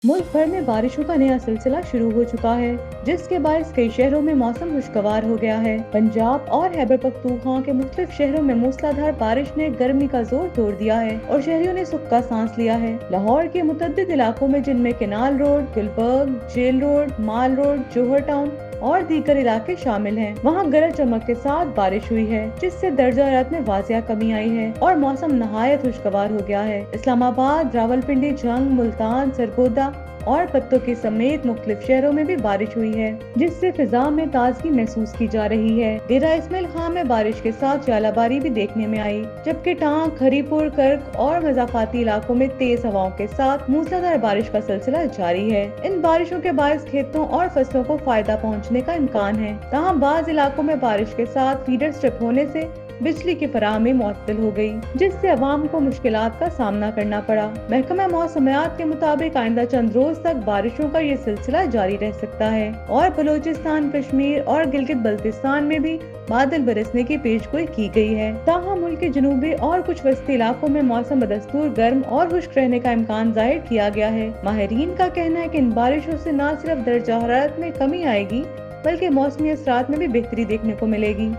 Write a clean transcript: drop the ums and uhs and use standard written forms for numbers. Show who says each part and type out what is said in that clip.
Speaker 1: मुल्क भर में बारिशों का नया सिलसिला शुरू हो चुका है, जिसके बायस कई शहरों में मौसम खुशगवार हो गया है। पंजाब और खैबर पख्तूनख्वा के मुख्तलिफ शहरों में मूसलाधार बारिश ने गर्मी का जोर तोड़ दिया है और शहरियों ने सुख का सांस लिया है। लाहौर के मुतअद्दिद इलाकों में, जिनमें Canal Road, Gulberg, Jail Road, Mall Road, Johar Town और दीगर इलाके शामिल हैं, वहाँ गरज चमक के साथ बारिश हुई है, जिससे दर्जा हरारत में वाजिया कमी आई है और मौसम नहायत खुशगवार हो गया है। इस्लामाबाद, रावलपिंडी, झंग, मुल्तान, सरगोदा और पत्तों समेत मुख्तलिफ शहरों में भी बारिश हुई है, जिससे फिजा में ताजगी महसूस की जा रही है। डेरा इस्माइल खां में बारिश के साथ जालाबारी भी देखने में आई, जबकि टांग, हरीपुर, कर्क और मजाफाती इलाकों में तेज हवाओं के साथ मूसलाधार बारिश का सिलसिला जारी है। इन बारिशों के बायस खेतों और फसलों को फायदा पहुँचने का इम्कान है, तहाँ बाज इलाकों में बारिश के साथ फीडर स्ट्रिप होने से बिजली की फराहमी मुअत्तल हो गई, जिससे अवाम को मुश्किलात का सामना करना पड़ा। महकमा मौसमियात के मुताबिक आइंदा चंद रोज तक बारिशों का ये सिलसिला जारी रह सकता है और बलूचिस्तान, कश्मीर और गिलगित बल्तिस्तान में भी बादल बरसने की पेशगोई की गई है। ताहम मुल्क के जनूबी और कुछ वस्ती इलाकों में मौसम बदस्तूर गर्म और खुश्क रहने का इम्कान जाहिर किया गया है। माहिरीन का कहना है कि इन बारिशों से न सिर्फ दर्जा हरारत में कमी आएगी, बल्कि मौसमी असरात में भी बेहतरी देखने को मिलेगी।